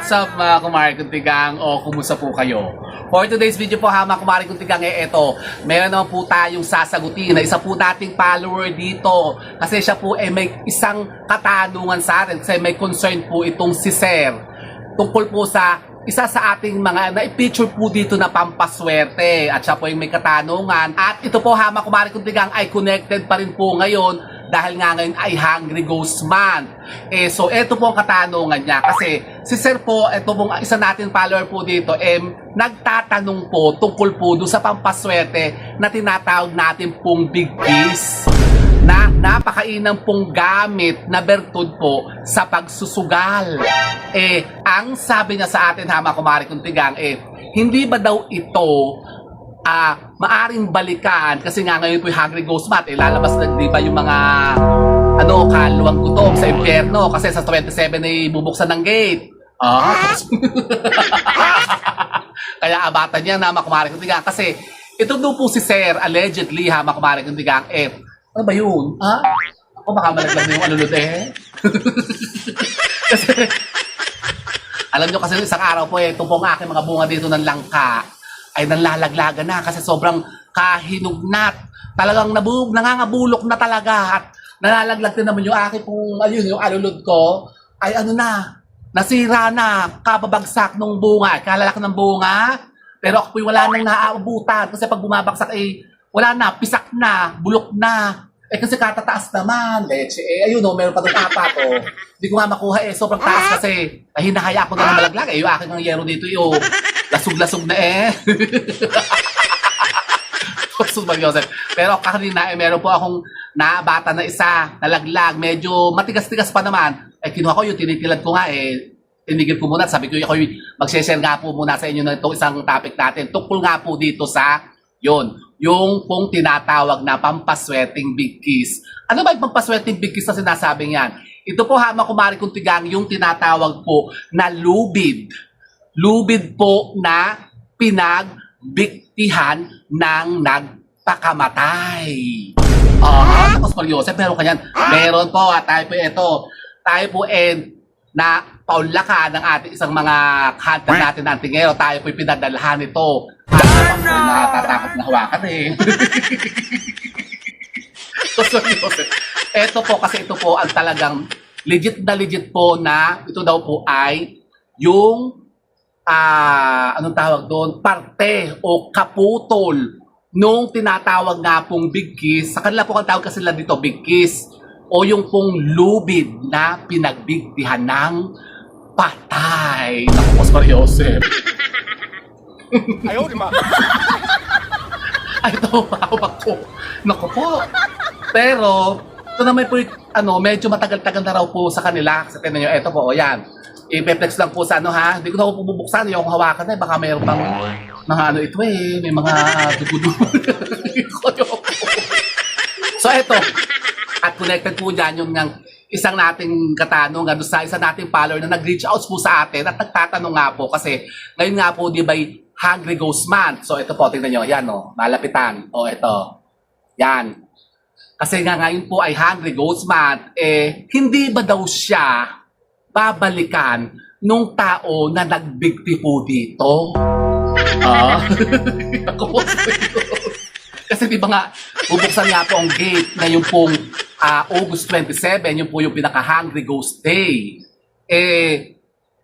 What's up mga kumari kuntigang o kumusta po kayo? For today's video po ha mga kumari kuntigang eto, meron naman po tayong sasagutin na isa po nating follower dito kasi siya po may isang katanungan sa atin kasi may concern po itong si Sir tungkol po sa isa sa ating mga na-feature po dito na pampaswerte at siya po yung may katanungan at ito po ha mga kumari kuntigang ay connected pa rin po ngayon dahil nga ngayon ay Hungry Ghost Month. So, ito po ang katanungan niya. Kasi, si Sir po, ito pong isa natin follower po dito, nagtatanong po tungkol po doon sa pampaswerte na tinatawag natin pong Big Kiss na napakainam pong gamit na bertud po sa pagsusugal. Ang sabi niya sa atin, ha, mga kumari kuntigang, hindi ba daw ito maaring balikan kasi nga ngayon po yung Hungry Ghost Month lalabas na di ba yung mga kaluwang gutom sa impyerno kasi sa 27 ay bubuksan ng gate kaya abatan niya na makumari kuntigang kasi ito daw po si Sir allegedly ha makumari kuntigang ano ba yun? Ako baka malaglag na yung alulod kasi alam nyo kasi isang araw po ito pong aking mga bunga dito ng langka ay nalalaglagan na kasi sobrang kahinugnat. Talagang nangangabulok na talaga at nalalaglag din naman yung aking pong, yung alulod ko ay nasira na, kababagsak ng bunga, kalalaki ng bunga. Pero ako po'y wala nang naaabutan kasi pag bumabagsak wala na, pisak na, bulok na. Kasi katataas naman, leche. Meron pa itong apat, Hindi ko nga makuha, sobrang taas kasi. Hinahaya ko na ng malaglag, yung aking ang yero dito, lasog-lasog na Pero kanina, meron po akong naabata na isa, nalaglag, medyo matigas-tigas pa naman. Kinuha ko yung tinitilad ko nga, tinigil ko muna. Sabi ko, ako mag-share nga po muna sa inyo na itong isang topic natin. Tungkol nga po dito sa yung pong tinatawag na pampaswerteng Big Kiss. Ano ba yung pampaswerteng Big Kiss na sinasabing yan? Ito po hama kumari kuntigang yung tinatawag po na lubid. Lubid po na pinagbiktihan ng nagpakamatay. Tapos Mario Joseph, meron kanyan. Meron po, tayo po ito. Tayo po na paunlakan ng ating isang mga hunter natin ng tingero. Tayo po'y pinadalhan ito. Natatakot na hawakan Ito po kasi ito po ang talagang legit po na ito daw po ay yung anong tawag doon? Parte o kaputol nung tinatawag nga pong Big Kiss. Sa kanila po ang tawag kasi nila dito Big Kiss o yung pong lubid na pinagbigtihan ng patay. Naku, Oscar Joseph. Ayaw, di ba? Ay, ito, hawak ko. Naku po. Pero, ito naman po, medyo matagal-tagal na raw po sa kanila. Sa tinan nyo, ito po, yan. I-flex lang po sa Hindi ko na po bubuksan. Yung hawakan baka mayroon pang ito may mga dugo-dugo. So, ito. At connected po dyan yung isang nating katanungan doon sa isang nating follower na nag-reach out po sa atin at nagtatanong nga po kasi ngayon nga po di ba Hungry Ghost Month. So ito po, tingnan nyo, yan malapitan. Ito. Yan. Kasi nga ngayon po ay Hungry Ghost Month, hindi ba daw siya babalikan nung tao na nagbigti po dito? Ako po kasi di ba nga, bubuksan nga po ang gate na yung pong August 27, yung po yung pinaka-Hungry Ghost Day.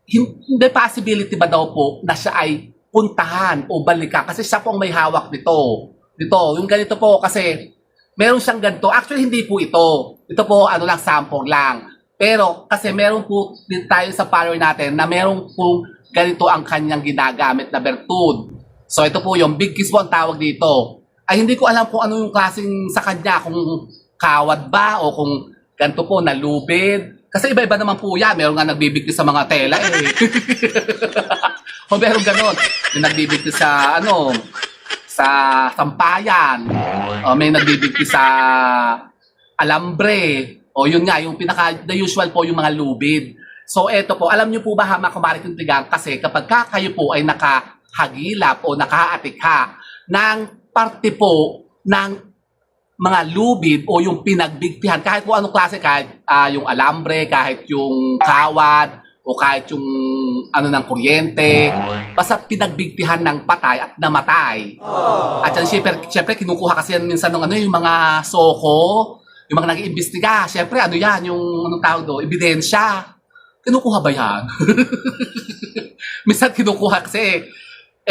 Hindi possibility ba daw po na siya ay puntahan o balikan? Kasi siya po ang may hawak nito. Yung ganito po kasi meron siyang ganito. Actually, hindi po ito. Ito po, sample lang. Pero kasi meron po din tayo sa follower natin na meron po ganito ang kanyang ginagamit na bertud. So ito po yung Big Kiss po ang tawag dito. Ay hindi ko alam kung ano yung klaseng sa kanya, kung kawad ba o kung ganito po na lubid. Kasi iba-iba naman po yan. Meron nga nagbibigti sa mga tela o meron ganon. May nagbibigti sa sa sampayan. O may nagbibigti sa alambre. O yun nga, yung the usual po yung mga lubid. So eto po, alam niyo po ba mga kumari kuntigang kasi kapag kayo po ay nakahagilap o nakaatikha ng parte po ng mga lubid o yung pinagbigtihan, kahit po anong klase, kahit yung alambre, kahit yung kawad, o kahit yung ano ng kuryente, basta pinagbigtihan ng patay at namatay. At yan, syempre kinukuha kasi yan minsan ng ano, yung mga soko, yung mga nag-iimbestiga. Syempre, ano yan, yung anong tawag doon, ebidensya. Kinukuha ba yan? Minsan kinukuha kasi,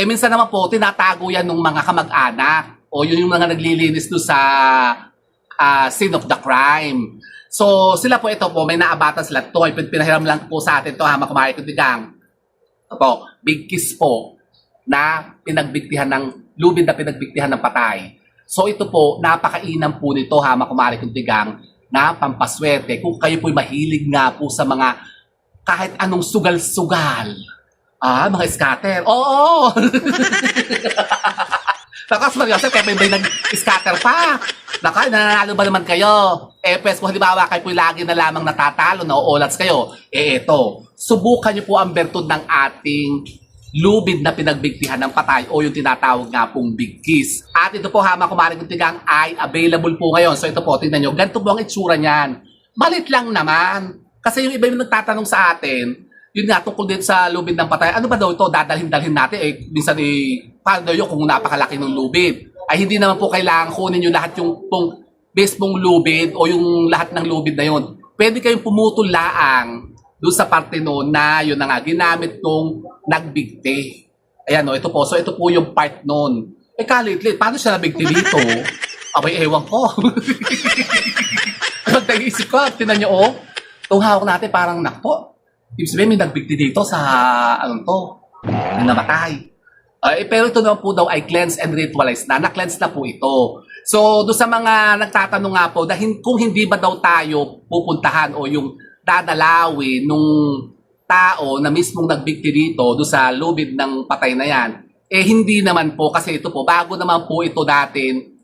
minsan naman po, tinatago yan ng mga kamag-anak o yun yung mga naglilinis doon sa scene of the crime. So, sila po ito po, may naabatan sila. Ito ay pinahiram lang po sa atin ito, ha, mga kumahay kuntigang. Ito po, big kiss po na pinagbigtihan ng, lubid na pinagbigtihan ng patay. So, ito po, napakainam po nito, ha, mga kumahay kuntigang, na pampaswerte. Kung kayo po'y mahilig nga po sa mga kahit anong sugal-sugal. Mga scatter. Oo! Tapos Mariosep, kaya may nag-scatter pa. Naka, nananalo ba naman kayo? Pues kung halimbawa kayo po lagi na lamang natatalo, nauulats kayo, eto, subukan niyo po ang bertud ng ating lubid na pinagbigtihan ng patay o yung tinatawag nga pong big kiss. At ito po, hama kumaring kuntigang ay available po ngayon. So ito po, tingnan nyo, ganito po ang itsura niyan. Malit lang naman. Kasi yung iba yung nagtatanong sa atin, yun nga, tungkol din sa lubid ng patay, ano ba daw ito, dadalhin-dalhin natin, minsan paano daw yun kung napakalaki ng lubid? Ay hindi naman po kailangan kunin yung lahat yung base mong lubid o yung lahat ng lubid na yun. Pwede kayong pumutol laang doon sa parte noon na yun na nga, ginamit nung nagbigti. Ayan o, ito po. So ito po yung part noon. Kalit-lit, paano siya nabigti dito? Abay, ewan ko. Pag-isip ko, tinan nyo, itong hawak natin parang nakpo. Ibig sabihin, may nagbigti dito sa, anong to, namatay. Pero ito naman po daw ay cleanse and ritualize na. Na-cleanse na po ito. So, doon sa mga nagtatanong nga po, dahil kung hindi ba daw tayo pupuntahan o yung dadalawin nung tao na mismong nagbigti dito doon sa lubid ng patay na yan, hindi naman po kasi ito po, bago naman po ito natin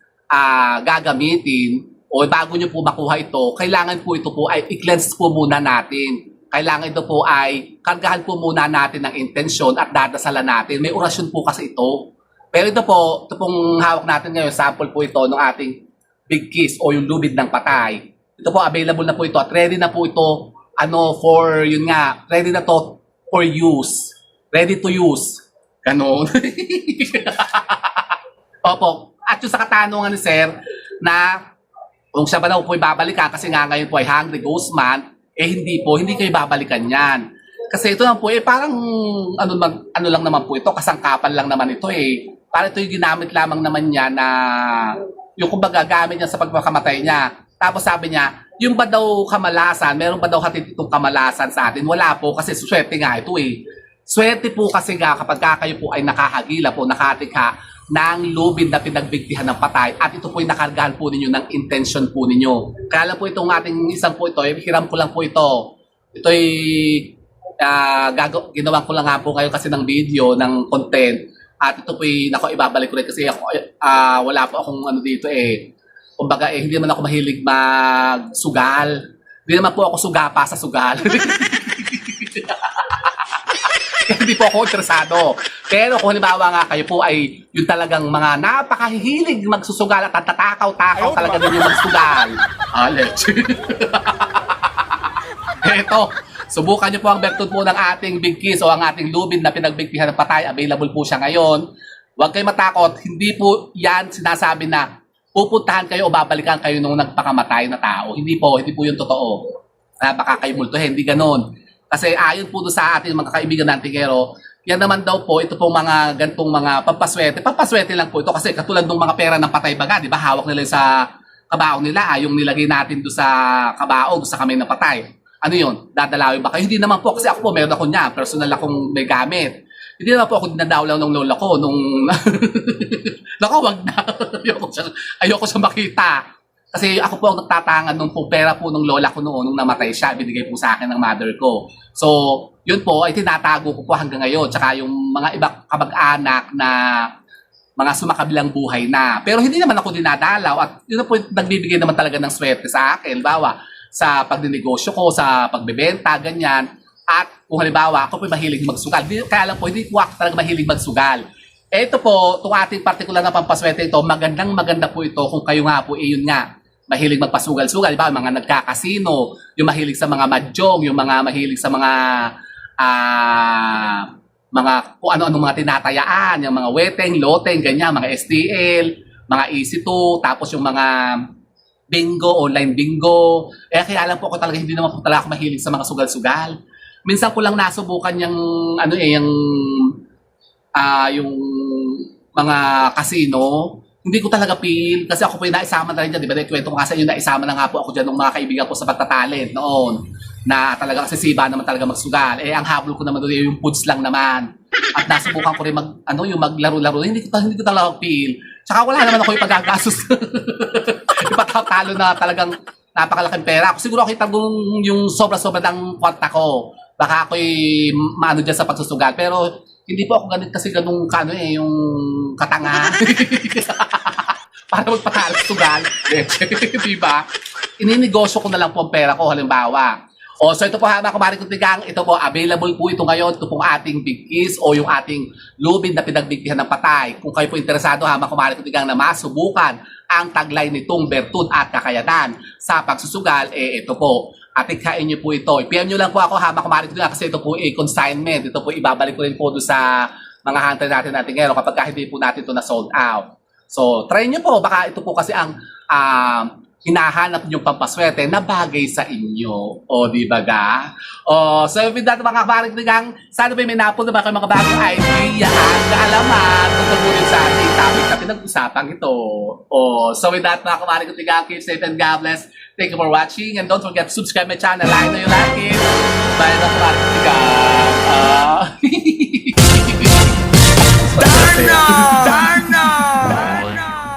gagamitin o bago nyo po makuha ito, kailangan po ito po ay i-cleanse po muna natin. Kailangan ito po ay kargahan po muna natin ng intensyon at dadasalan natin. May orasyon po kasi ito. Pero ito pong hawak natin ngayon, sample po ito ng ating big kiss o yung lubid ng patay. Ito po, available na po ito at ready na po ito, for, yun nga, ready na to for use. Ready to use. Ganon. Opo. At yung sa katanungan ni Sir, na kung siya ba daw po ibabalikan kasi nga ngayon po ay Hungry Ghost Month, hindi kayo babalikan yan. Kasi ito lang po, parang, ano lang naman po ito, kasangkapan lang naman ito Parang ito yung ginamit lamang naman niya na, yung kumbaga gamit niya sa pagpakamatay niya. Tapos sabi niya, yung ba daw kamalasan, meron ba daw hatid itong kamalasan sa atin? Wala po, kasi swerte nga ito Swerte po kasi nga kapag kayo po ay nakahagila po, nakatikha ng lubid na pinagbigtihan ng patay at ito po ay nakargahan po ninyo ng intention po ninyo. Kaya lang po itong ating isang po ito, hiram ko lang po ito. Ito ay ginawa ko lang nga po ngayon kasi ng video, ng content. At ito po ay, ibabalik ko rin kasi ako, wala po akong ano dito Kumbaga hindi naman ako mahilig magsugal. Hindi naman po ako sugapa sa sugal. Hindi po ako interesado. Pero kung halimbawa nga kayo po ay yung talagang mga napakahilig magsusugal at tatakaw-takaw talaga din yung magsugal. Eto, subukan nyo po ang bertud po ng ating big kiss o ang ating lubid na pinagbigtihan ng patay. Available po siya ngayon. Huwag kayo matakot. Hindi po yan sinasabi na pupuntahan kayo o babalikan kayo nung nagpakamatay na tao. Hindi po yung totoo. Baka kayo multuhin. Hindi ganon. Kasi ayon po sa ating mga kaibigan ng tingero, yan naman daw po, ito pong mga gantong mga pampaswerte. Pampaswerte lang po ito kasi katulad ng mga pera ng patay baga, di ba? Hawak nila sa kabaong nila, yung nilagay natin doon sa kabaong, doon sa kamay ng patay. Ano yun? Dadalawin ba kayo? Hindi naman po kasi ako po, meron ako niya. Personal akong may gamit. Hindi naman po ako dinadawlaw ng lola ko nung... Naku, wag na. ayoko siya makita. Kasi ako po ang nagtatangan nung po pera po ng lola ko noon nung namatay siya, binigay po sa akin ng mother ko. So, yun po ay tinatago ko po hanggang ngayon. Tsaka yung mga iba kamag-anak na mga sumakabilang buhay na. Pero hindi naman ako dinadalaw at yun po nagbibigay naman talaga ng swerte sa akin. Bawa, sa pagdinegosyo ko, sa pagbebenta, ganyan. At kung halimbawa, ako po mahilig magsugal. Kaya lang po, hindi po ako talaga mahilig magsugal. Ito po, itong ating partikular na pampaswerte ito, maganda po ito kung kayo nga po, yun nga, mahilig magpasugal-sugal, diba? Mga nagkakasino, yung mahilig sa mga mahjong, yung mga mahilig sa mga mga kung ano-ano mga tinatayaan, yung mga weteng, loteng, ganyan, mga STL, mga EC2, tapos yung mga bingo, online bingo. Kaya alam po ako talaga, hindi naman po talaga ako mahilig sa mga sugal-sugal. Minsan ko lang nasubukan yung, yung mga casino. Hindi ko talaga feel, kasi ako po yung naisama na rin dyan, di ba? Kwento ko kasi yung naisama na nga po ako dyan ng mga kaibigan ko sa pagtatalent noon, na talagang sisiba naman talaga magsugal. Ang habol ko naman doon yung foods lang naman. At nasubukan ko rin yung maglaro-laro. Hindi ko talaga feel. Tsaka wala naman ako yung pagagasos. Ipagkatalo na talagang napakalaking pera. Ako siguro kita yung sobra-sobra ng kwarta ko. Baka ako'y maano dyan sa pagsusugal. Pero hindi po ako ganit kasi ganung yung katanga. Para magpatalo sugal. Diba? Ininegosyo ko na lang po ang pera ko, halimbawa. So ito po mga kumari kong tigang, ito po, available po ito ngayon, ito pong ating Big Kiss o yung ating lubid na pinagbigtihan ng patay. Kung kayo po interesado mga kumari kong tigang na masubukan ang taglay nitong bertud at kakayanan sa pagsusugal, ito po. At ikain nyo po ito. I-PM nyo lang po ako mga kumari kong tigang kasi ito po consignment. Ito po ibabalik ko rin po doon sa mga hunter natin ngayon kapag hindi po natin ito na sold out. So try nyo po, baka ito po kasi ang hinahanap niyong pampaswerte na bagay sa inyo. O, di ba ga? So with that mga kabarigdigang, sana ba may napon na ba kayo mga bagong idea at kaalaman tungkol rin sa ating topic na pinag-usapang ito. So with that mga kabarigdigang, keep safe and God bless. Thank you for watching and don't forget to subscribe my channel. Like na yung like it. Bye mga kabarigdigang. Darn!